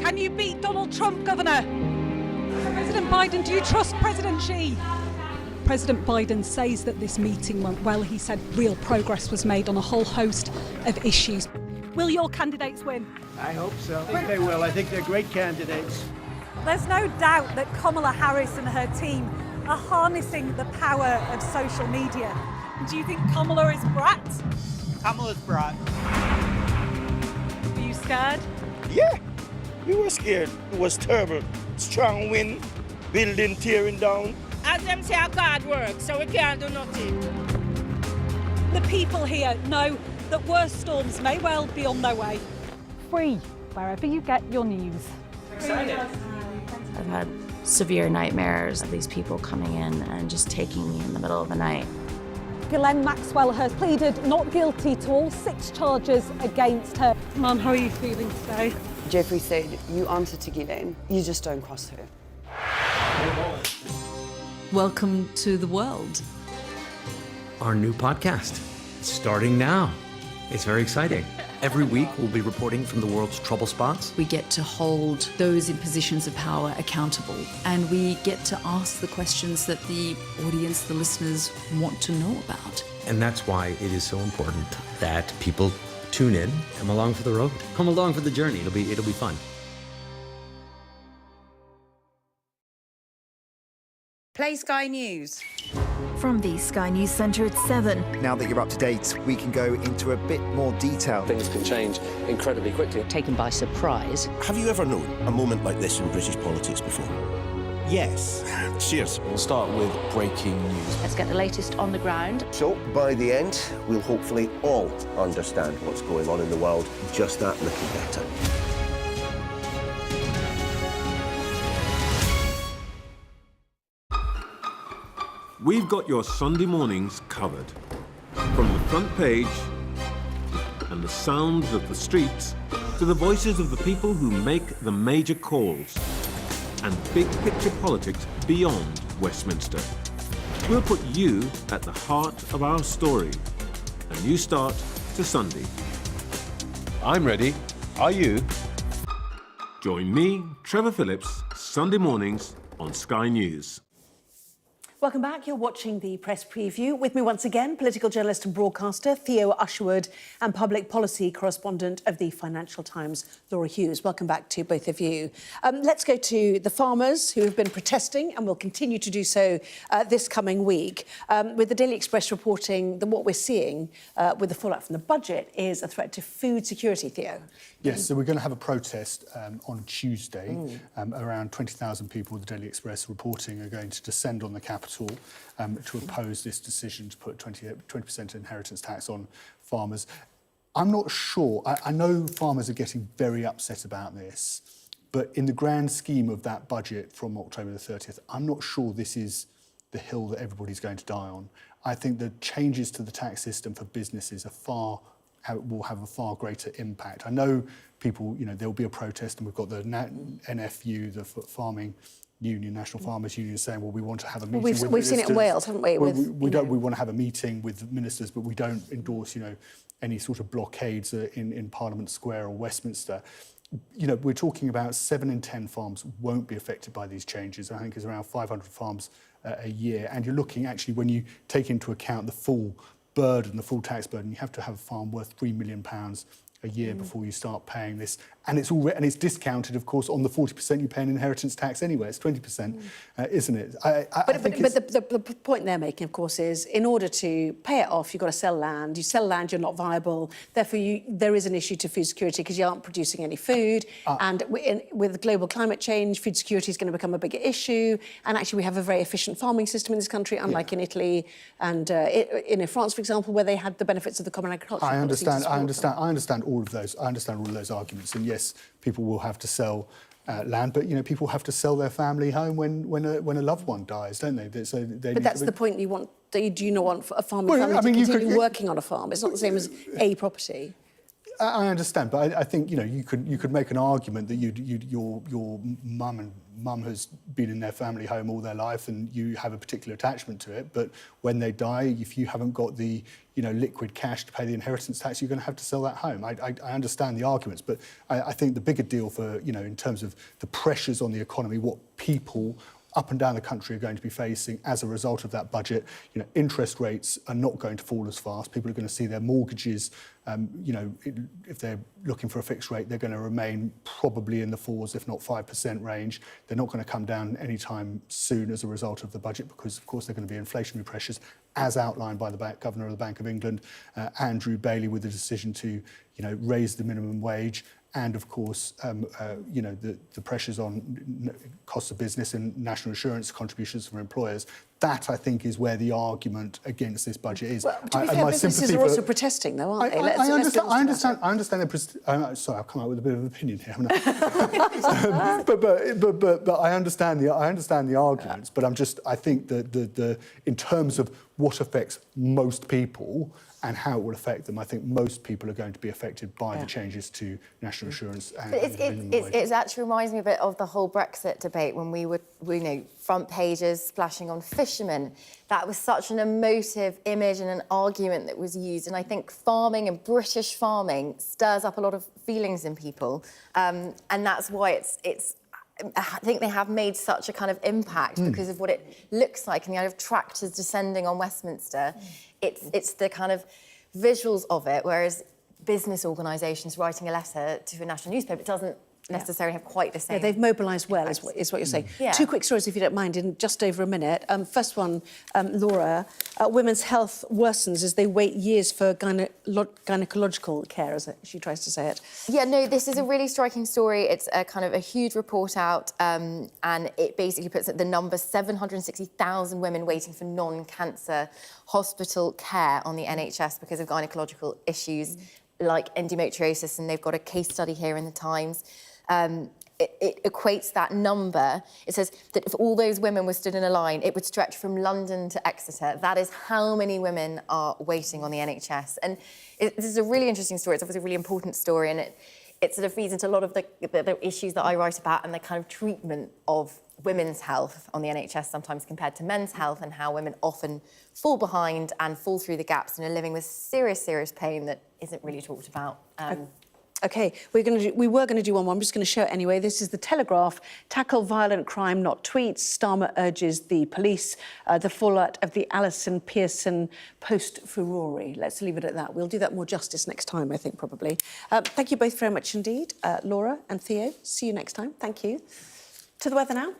Can you beat Donald Trump, Governor? President Biden, do you trust President Xi? President Biden says that this meeting went well. He said real progress was made on a whole host of issues. Will your candidates win? I hope so. I think they will. I think they're great candidates. There's no doubt that Kamala Harris and her team are harnessing the power of social media. Do you think Kamala is brat? Kamala's brat. Are you scared? Yeah, we were scared. It was terrible. Strong wind, building tearing down. As them say, God works, so we can't do nothing. The people here know that worse storms may well be on their way. Free, wherever you get your news. Excited. I've had severe nightmares of these people coming in and just taking me in the middle of the night. Ghislaine Maxwell has pleaded not guilty to all 6 charges against her. Mum, how are you feeling today? Jeffrey said, you answer to Ghislaine, you just don't cross her. Welcome to the world. Our new podcast, starting now. It's very exciting. Every week, we'll be reporting from the world's trouble spots. We get to hold those in positions of power accountable, and we get to ask the questions that the audience, the listeners, want to know about. And that's why it is so important that people tune in, come along for the road, come along for the journey. It'll be fun. Play Sky News. From the Sky News Centre at 7. Now that you're up to date, we can go into a bit more detail. Things can change incredibly quickly. Taken by surprise. Have you ever known a moment like this in British politics before? Yes. Cheers. We'll start with breaking news. Let's get the latest on the ground. So, by the end, we'll hopefully all understand what's going on in the world just that little better. We've got your Sunday mornings covered. From the front page and the sounds of the streets to the voices of the people who make the major calls and big picture politics beyond Westminster. We'll put you at the heart of our story. A new start to Sunday. I'm ready. Are you? Join me, Trevor Phillips, Sunday mornings on Sky News. Welcome back. You're watching the press preview. With me once again, political journalist and broadcaster Theo Usherwood and public policy correspondent of the Financial Times, Laura Hughes. Welcome back to both of you. Let's go to the farmers who have been protesting and will continue to do so this coming week, with the Daily Express reporting that what we're seeing with the fallout from the budget is a threat to food security, Theo. Yes, so we're going to have a protest on Tuesday. Around 20,000 people, the Daily Express reporting, are going to descend on the capital to oppose this decision to put 20% inheritance tax on farmers. I'm not sure. I know farmers are getting very upset about this, but in the grand scheme of that budget from October the 30th, I'm not sure this is the hill that everybody's going to die on. I think the changes to the tax system for businesses will have a far greater impact. I know people, there'll be a protest, and we've got the NFU, the Farming Union, National Farmers Union, saying, well, we want to have a meeting with we've seen it in Wales, haven't we? We want to have a meeting with ministers, but we don't endorse, any sort of blockades in Parliament Square or Westminster. We're talking about 7 in 10 farms won't be affected by these changes. I think it's around 500 farms a year. And you're looking, actually, when you take into account the full burden, the full tax burden, you have to have a farm worth £3 million a year before you start paying this, and it's discounted, of course, on the 40% you pay in inheritance tax anyway. It's 20%, isn't it? But the point they're making, of course, is in order to pay it off, you've got to sell land. You sell land, you're not viable. Therefore, there is an issue to food security because you aren't producing any food. And with global climate change, food security is going to become a bigger issue. And actually, we have a very efficient farming system in this country, unlike in Italy and in France, for example, where they had the benefits of the common agricultural policy. I understand all of those. I understand all of those arguments. And yes, people will have to sell land, but people have to sell their family home when a loved one dies, don't they? But that's the point you want. Do you not want a farming family to continue working on a farm? It's not the same as a property. I understand, but I think you could make an argument that your mum has been in their family home all their life, and you have a particular attachment to it. But when they die, if you haven't got the liquid cash to pay the inheritance tax, you're going to have to sell that home. I understand the arguments, but I think the bigger deal for in terms of the pressures on the economy, what people up and down the country are going to be facing as a result of that budget. Interest rates are not going to fall as fast. People are going to see their mortgages, if they're looking for a fixed rate, they're going to remain probably in the 4s, if not 5% range. They're not going to come down anytime soon as a result of the budget because, of course, there are going to be inflationary pressures, as outlined by the Governor of the Bank of England, Andrew Bailey, with the decision to, raise the minimum wage. And, of course, the pressures on costs of business and national insurance contributions from employers. That, I think, is where the argument against this budget is. Well, to be fair, businesses are also protesting, though, aren't they? I understand. Sorry, I've come out with a bit of an opinion here, haven't I? but I understand the arguments. But I think that in terms of what affects most people and how it will affect them, I think most people are going to be affected by the changes to national insurance. And it actually reminds me a bit of the whole Brexit debate when we front pages splashing on fishermen. That was such an emotive image and an argument that was used. And I think farming and British farming stirs up a lot of feelings in people. And that's why I think they have made such a kind of impact because of what it looks like and the idea of tractors descending on Westminster. It's the kind of visuals of it, whereas business organisations writing a letter to a national newspaper, it doesn't necessarily have quite the same. Yeah, they've mobilised well, is what you're saying. Yeah. 2 quick stories, if you don't mind, in just over a minute. First one, Laura, women's health worsens as they wait years for gynecological care, as she tries to say it. Yeah, no, this is a really striking story. It's a kind of a huge report out, and it basically puts at the number 760,000 women waiting for non-cancer hospital care on the NHS because of gynecological issues like endometriosis, and they've got a case study here in the Times. It equates that number. It says that if all those women were stood in a line, it would stretch from London to Exeter. That is how many women are waiting on the NHS. And this is a really interesting story. It's obviously a really important story, and it sort of feeds into a lot of the issues that I write about and the kind of treatment of women's health on the NHS, sometimes compared to men's health, and how women often fall behind and fall through the gaps and are living with serious, serious pain that isn't really talked about. OK, we were going to do one more. I'm just going to show it anyway. This is The Telegraph. Tackle violent crime, not tweets. Starmer urges the police. The fallout of the Alison Pearson post-furore. Let's leave it at that. We'll do that more justice next time, I think, probably. Thank you both very much indeed, Laura and Theo. See you next time. Thank you. To the weather now.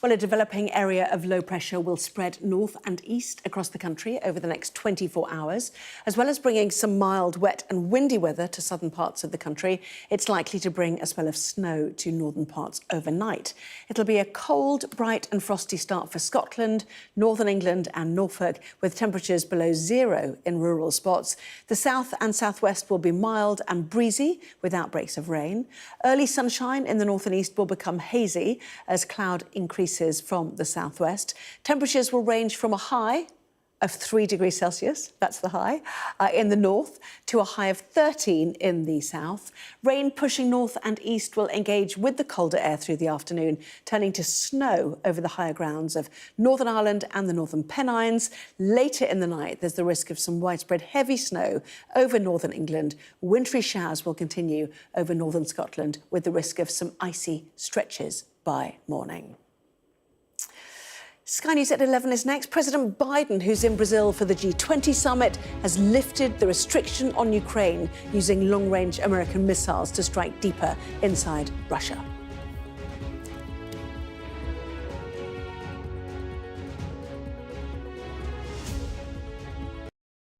Well, a developing area of low pressure will spread north and east across the country over the next 24 hours. As well as bringing some mild, wet and windy weather to southern parts of the country, it's likely to bring a spell of snow to northern parts overnight. It'll be a cold, bright and frosty start for Scotland, northern England and Norfolk, with temperatures below 0 in rural spots. The south and southwest will be mild and breezy with outbreaks of rain. Early sunshine in the north and east will become hazy as cloud increases from the southwest. Temperatures will range from a high of 3 degrees Celsius, that's the high, in the north, to a high of 13 in the south. Rain pushing north and east will engage with the colder air through the afternoon, turning to snow over the higher grounds of Northern Ireland and the Northern Pennines. Later in the night, there's the risk of some widespread heavy snow over northern England. Wintry showers will continue over northern Scotland, with the risk of some icy stretches by morning. Sky News at 11 is next. President Biden, who's in Brazil for the G20 summit, has lifted the restriction on Ukraine, using long-range American missiles to strike deeper inside Russia.